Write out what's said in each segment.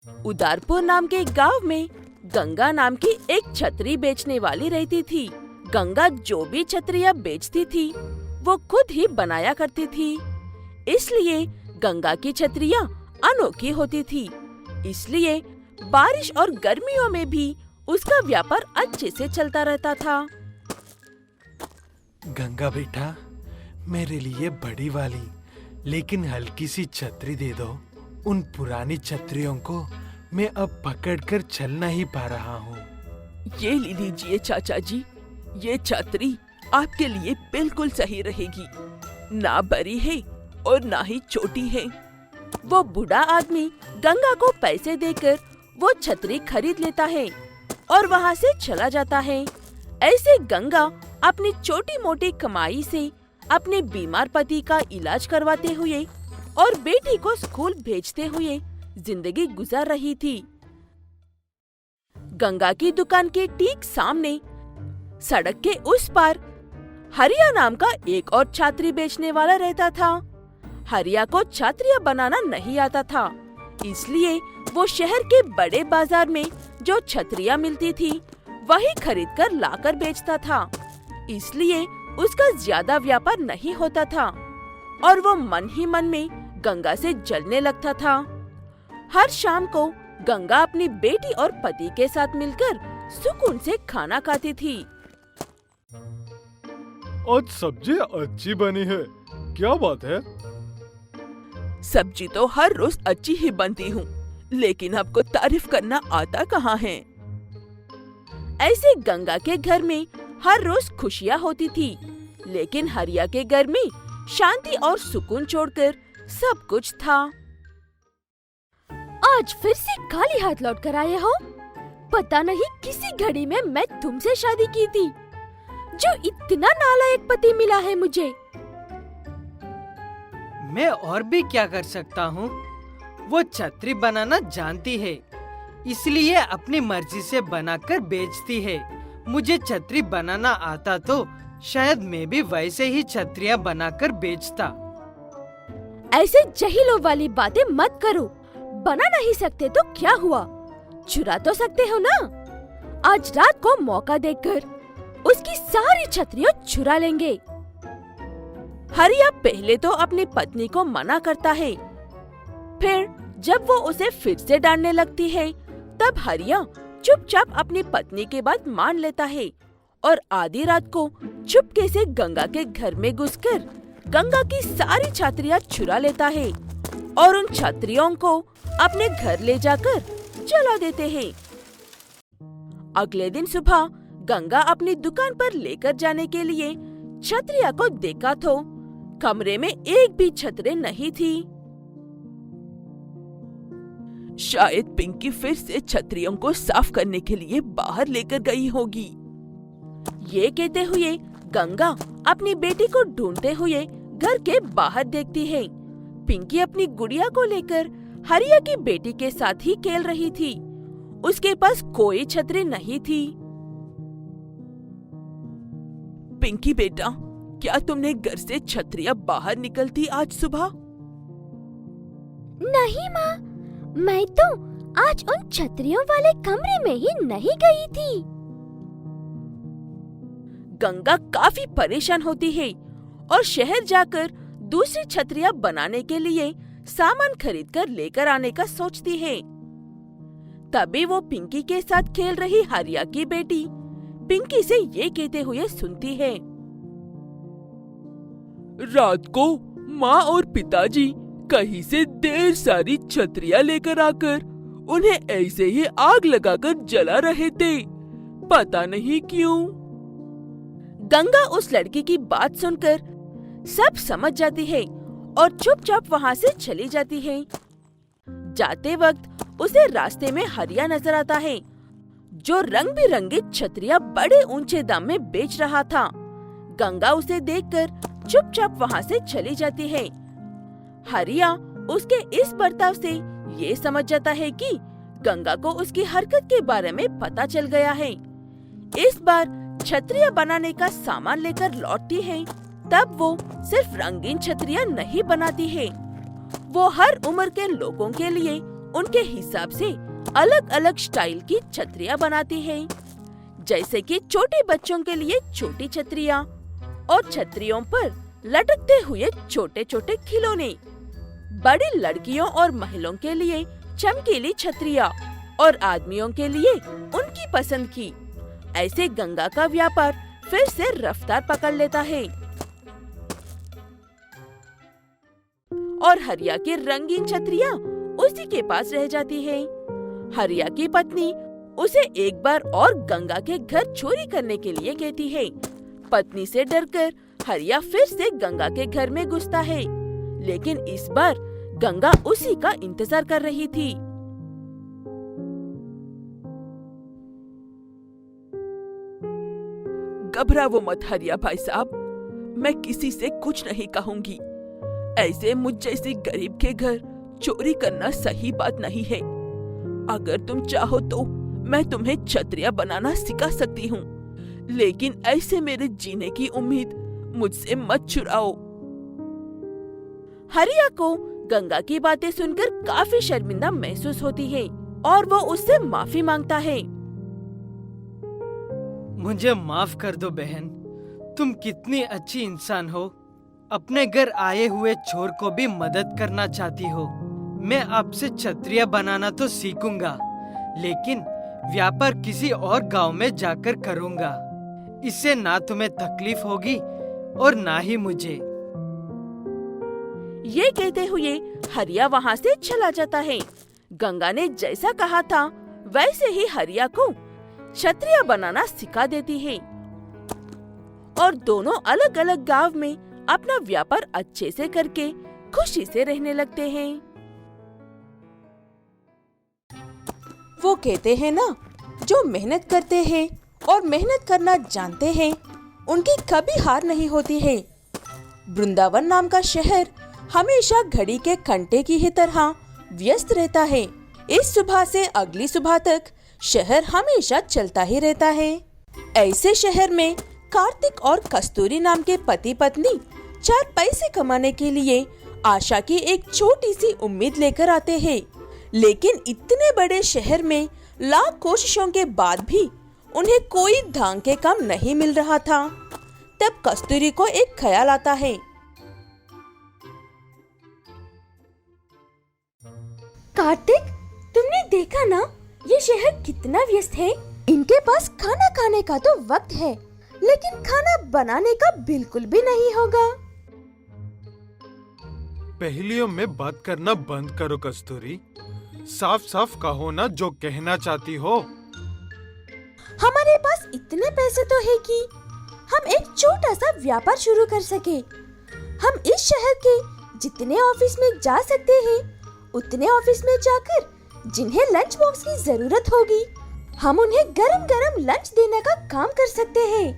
उदारपुर नाम के एक गांव में गंगा नाम की एक छतरी बेचने वाली रहती थी। गंगा जो भी छतरियाँ बेचती थी वो खुद ही बनाया करती थी। इसलिए गंगा की छतरियाँ अनोखी होती थी। इसलिए बारिश और गर्मियों में भी उसका व्यापार अच्छे से चलता रहता था। गंगा बेटा, मेरे लिए बड़ी वाली लेकिन हल्की सी छतरी दे दो। उन पुरानी छतरियों को मैं अब पकड़कर चल नहीं पा रहा हूँ। ये ले लीजिए चाचा जी, ये छतरी आपके लिए बिल्कुल सही रहेगी। ना बड़ी है और ना ही छोटी है। वो बूढ़ा आदमी गंगा को पैसे देकर वो छतरी खरीद लेता है और वहाँ से चला जाता है। ऐसे गंगा अपनी छोटी मोटी कमाई से अपने बीमार पति का इलाज करवाते हुए और बेटी को स्कूल भेजते हुए जिंदगी गुजार रही थी। गंगा की दुकान के ठीक सामने सड़क के उस पार हरिया नाम का एक और छतरी बेचने वाला रहता था। हरिया को छतरियाँ बनाना नहीं आता था, इसलिए वो शहर के बड़े बाजार में जो छतरियाँ मिलती थी वही खरीदकर लाकर बेचता था। इसलिए उसका ज्यादा व्यापार नहीं होता था और वो मन ही मन में गंगा से जलने लगता था। हर शाम को गंगा अपनी बेटी और पति के साथ मिलकर सुकून से खाना खाती थी। आज सब्जी अच्छी बनी है, क्या बात है? सब्जी तो हर रोज अच्छी ही बनती हूँ, लेकिन आपको तारीफ करना आता कहाँ है। ऐसे गंगा के घर में हर रोज खुशियाँ होती थी, लेकिन हरिया के घर में शांति और सुकून छोड़कर सब कुछ था। आज फिर से खाली हाथ लौट कर आए हो? पता नहीं किसी घड़ी में मैं तुमसे शादी की थी, जो इतना नालायक पति मिला है मुझे। मैं और भी क्या कर सकता हूँ? वो छतरी बनाना जानती है, इसलिए अपनी मर्जी से बनाकर बेचती है। मुझे छतरी बनाना आता तो शायद मैं भी वैसे ही छतरियाँ बनाकर बेचता। ऐसे जहीलों वाली बातें मत करो। बना नहीं सकते तो क्या हुआ, चुरा तो सकते हो ना। आज रात को मौका देखकर उसकी सारी छतरियाँ चुरा लेंगे। हरिया पहले तो अपनी पत्नी को मना करता है, फिर जब वो उसे फिर से डांटने लगती है तब हरिया चुपचाप अपनी पत्नी की बात मान लेता है और आधी रात को चुपके से गंगा के घर में घुसकर गंगा की सारी छतरियाँ चुरा लेता है और उन छतरियों को अपने घर ले जाकर जला देते हैं। अगले दिन सुबह गंगा अपनी दुकान पर लेकर जाने के लिए छतरिया को देखा तो कमरे में एक भी छतरी नहीं थी। शायद पिंकी फिर से छतरियों को साफ करने के लिए बाहर लेकर गई होगी। ये कहते हुए गंगा अपनी बेटी को ढूंढते हुए घर के बाहर देखती है। पिंकी अपनी गुड़िया को लेकर हरिया की बेटी के साथ ही खेल रही थी। उसके पास कोई छतरी नहीं थी। पिंकी बेटा, क्या तुमने घर से छतरियाँ बाहर निकलती आज सुबह? नहीं माँ, मैं तो आज उन छतरियों वाले कमरे में ही नहीं गई थी। गंगा काफी परेशान होती है और शहर जाकर दूसरी छतरियाँ बनाने के लिए सामान खरीद कर लेकर आने का सोचती है। तभी वो पिंकी के साथ खेल रही हरिया की बेटी पिंकी से ये कहते हुए सुनती है। रात को माँ और पिताजी कहीं से ढेर सारी छतरियाँ लेकर आकर उन्हें ऐसे ही आग लगाकर जला रहे थे, पता नहीं क्यों। गंगा उस लड़की की बात सुनकर सब समझ जाती है और चुपचाप वहाँ से चली जाती है। जाते वक्त उसे रास्ते में हरिया नजर आता है, जो रंग बिरंगी छतरियाँ बड़े ऊंचे दाम में बेच रहा था। गंगा उसे देखकर चुपचाप वहाँ से चली जाती है। हरिया उसके इस बर्ताव से ये समझ जाता है कि गंगा को उसकी हरकत के बारे में पता चल गया है। इस बार छतरियाँ बनाने का सामान लेकर लौटती है। तब वो सिर्फ रंगीन छतरियाँ नहीं बनाती है, वो हर उम्र के लोगों के लिए उनके हिसाब से अलग अलग स्टाइल की छतरियाँ बनाती है, जैसे कि छोटे बच्चों के लिए छोटी छतरियाँ और छतरियों पर लटकते हुए छोटे छोटे खिलौने, बड़ी लड़कियों और महिलाओं के लिए चमकीली छतरियाँ और आदमियों के लिए उनकी पसंद की। ऐसे गंगा का व्यापार फिर से रफ्तार पकड़ लेता है और हरिया की रंगीन छतरियाँ उसी के पास रह जाती है। हरिया की पत्नी उसे एक बार और गंगा के घर चोरी करने के लिए कहती है। पत्नी से डरकर हरिया फिर से गंगा के घर में घुसता है, लेकिन इस बार गंगा उसी का इंतजार कर रही थी। घबराओ मत हरिया भाई साहब, मैं किसी से कुछ नहीं कहूँगी। ऐसे मुझ जैसी गरीब के घर चोरी करना सही बात नहीं है। अगर तुम चाहो तो मैं तुम्हें छतरियाँ बनाना सिखा सकती हूँ, लेकिन ऐसे मेरे जीने की उम्मीद मुझसे मत चुराओ। हरिया को गंगा की बातें सुनकर काफी शर्मिंदा महसूस होती है और वो उससे माफी मांगता है। मुझे माफ कर दो बहन, तुम कितनी अच्छी इंसान हो। अपने घर आए हुए चोर को भी मदद करना चाहती हो। मैं आपसे छतरियाँ बनाना तो सीखूंगा, लेकिन व्यापार किसी और गांव में जाकर करूंगा। इससे ना तुम्हें तकलीफ होगी और ना ही मुझे। ये कहते हुए हरिया वहाँ से चला जाता है। गंगा ने जैसा कहा था वैसे ही हरिया को छतरियाँ बनाना सिखा देती है और दोनों अलग अलग गांव में अपना व्यापार अच्छे से करके खुशी से रहने लगते हैं। वो कहते हैं ना, जो मेहनत करते हैं और मेहनत करना जानते हैं उनकी कभी हार नहीं होती है। वृंदावन नाम का शहर हमेशा घड़ी के घंटे की ही तरह व्यस्त रहता है। इस सुबह से अगली सुबह तक शहर हमेशा चलता ही रहता है। ऐसे शहर में कार्तिक और कस्तूरी नाम के पति पत्नी 4 पैसे कमाने के लिए आशा की एक छोटी सी उम्मीद लेकर आते हैं, लेकिन इतने बड़े शहर में लाख कोशिशों के बाद भी उन्हें कोई ढंग के काम नहीं मिल रहा था। तब कस्तूरी को एक ख्याल आता है। कार्तिक, तुमने देखा ना, ये शहर कितना व्यस्त है। इनके पास खाना खाने का तो वक्त है, लेकिन खाना बनाने का बिल्कुल भी नहीं होगा। पहेलियों में बात करना बंद करो कस्तूरी, साफ साफ कहो ना जो कहना चाहती हो। हमारे पास इतने पैसे तो है कि हम एक छोटा सा व्यापार शुरू कर सके। हम इस शहर के जितने ऑफिस में जा सकते हैं, उतने ऑफिस में जाकर जिन्हें लंच बॉक्स की जरूरत होगी, हम उन्हें गरम गरम लंच देने का काम कर सकते हैं।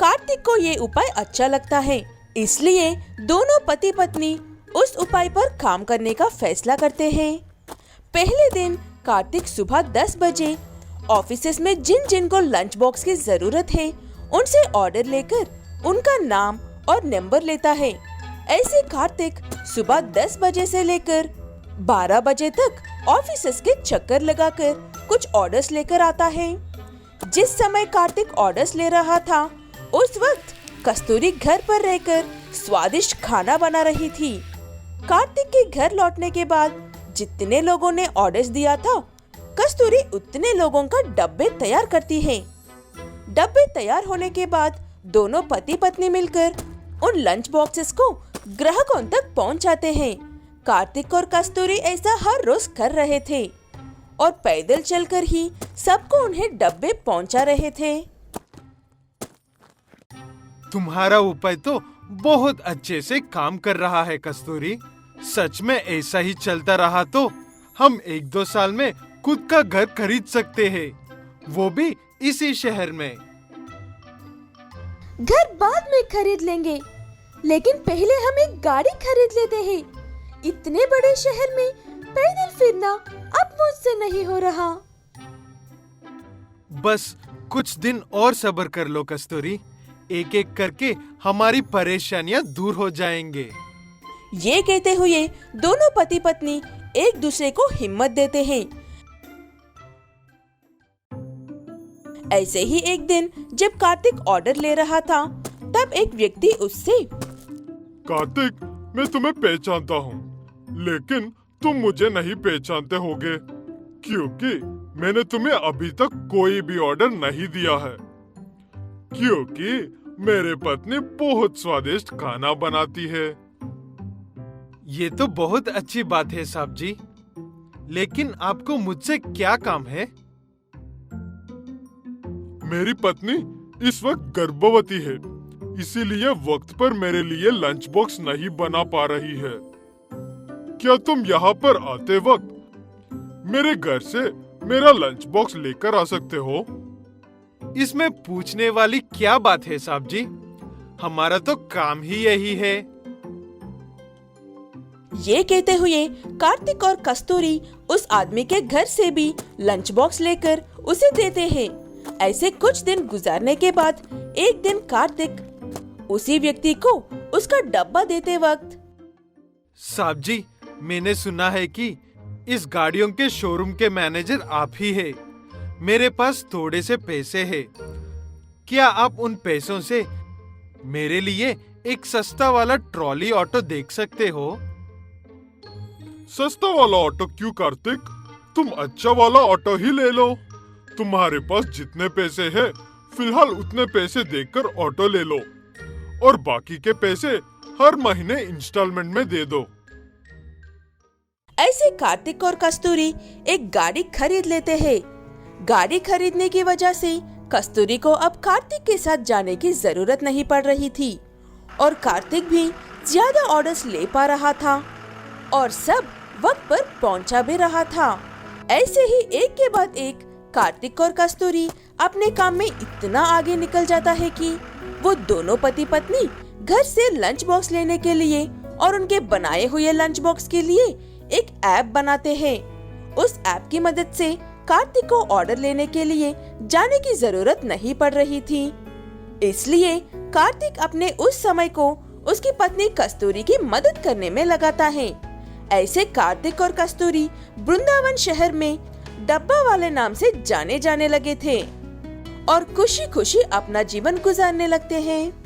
कार्तिक को ये उपाय अच्छा लगता है, इसलिए दोनों पति पत्नी उस उपाय पर काम करने का फैसला करते हैं। पहले दिन कार्तिक सुबह 10 बजे ऑफिसेस में जिन जिन को लंच बॉक्स की जरूरत है उनसे ऑर्डर लेकर उनका नाम और नंबर लेता है। ऐसे कार्तिक सुबह 10 बजे से लेकर 12 बजे तक ऑफिसेस के चक्कर लगाकर कुछ ऑर्डर्स लेकर आता है। जिस समय कार्तिक ऑर्डर्स ले रहा था, उस वक्त कस्तूरी घर पर रहकर स्वादिष्ट खाना बना रही थी। कार्तिक के घर लौटने के बाद जितने लोगों ने ऑर्डर्स दिया था, कस्तूरी उतने लोगों का डब्बे तैयार करती है। डब्बे तैयार होने के बाद दोनों पति पत्नी मिलकर उन लंच बॉक्सेस को ग्राहकों तक पहुंचाते हैं। कार्तिक और कस्तूरी ऐसा हर रोज कर रहे थे और पैदल चलकर ही सबको उन्हें डब्बे पहुंचा रहे थे। तुम्हारा उपाय तो बहुत अच्छे से काम कर रहा है कस्तूरी। सच में ऐसा ही चलता रहा तो हम 1-2 साल में खुद का घर खरीद सकते हैं, वो भी इसी शहर में। घर बाद में खरीद लेंगे, लेकिन पहले हम एक गाड़ी खरीद लेते हैं। इतने बड़े शहर में पैदल फिरना अब मुझसे नहीं हो रहा। बस कुछ दिन और सब्र कर लो कस्तूरी, एक एक करके हमारी परेशानियां दूर हो जाएंगे। ये कहते हुए दोनों पति पत्नी एक दूसरे को हिम्मत देते हैं। ऐसे ही एक दिन जब कार्तिक ऑर्डर ले रहा था, तब एक व्यक्ति उससे, कार्तिक, मैं तुम्हें पहचानता हूँ, लेकिन तुम मुझे नहीं पहचानते होगे, क्योंकि मैंने तुम्हें अभी तक कोई भी ऑर्डर नहीं दिया है, क्योंकि मेरे पत्नी बहुत स्वादिष्ट खाना बनाती है। ये तो बहुत अच्छी बात है साहब जी, लेकिन आपको मुझसे क्या काम है? मेरी पत्नी इस वक्त गर्भवती है, इसीलिए वक्त पर मेरे लिए लंच बॉक्स नहीं बना पा रही है। क्या तुम यहाँ पर आते वक्त मेरे घर से मेरा लंच बॉक्स लेकर आ सकते हो? इसमें पूछने वाली क्या बात है साहब जी, हमारा तो काम ही यही है। ये कहते हुए कार्तिक और कस्तूरी उस आदमी के घर से भी लंच बॉक्स लेकर उसे देते हैं। ऐसे कुछ दिन गुजारने के बाद एक दिन कार्तिक उसी व्यक्ति को उसका डब्बा देते वक्त, साहब जी, मैंने सुना है कि इस गाड़ियों के शोरूम के मैनेजर आप ही है। मेरे पास थोड़े से पैसे हैं। क्या आप उन पैसों से मेरे लिए एक सस्ता वाला ट्रॉली ऑटो देख सकते हो? सस्ता वाला ऑटो क्यों कार्तिक? तुम अच्छा वाला ऑटो ही ले लो। तुम्हारे पास जितने पैसे हैं, फिलहाल उतने पैसे देकर ऑटो ले लो और बाकी के पैसे हर महीने इंस्टॉलमेंट में दे दो। ऐसे कार्तिक और कस्तूरी एक गाड़ी खरीद लेते हैं। गाड़ी खरीदने की वजह से कस्तूरी को अब कार्तिक के साथ जाने की जरूरत नहीं पड़ रही थी और कार्तिक भी ज्यादा ऑर्डर्स ले पा रहा था और सब वक्त पर पहुंचा भी रहा था। ऐसे ही एक के बाद एक कार्तिक और कस्तूरी अपने काम में इतना आगे निकल जाता है कि वो दोनों पति पत्नी घर से लंच बॉक्स लेने के लिए और उनके बनाए हुए लंच बॉक्स के लिए एक ऐप बनाते हैं। उस ऐप की मदद से कार्तिक को ऑर्डर लेने के लिए जाने की जरूरत नहीं पड़ रही थी। इसलिए कार्तिक अपने उस समय को उसकी पत्नी कस्तूरी की मदद करने में लगाता है। ऐसे कार्तिक और कस्तूरी वृंदावन शहर में डब्बा वाले नाम से जाने लगे थे और खुशी खुशी अपना जीवन गुजारने लगते हैं।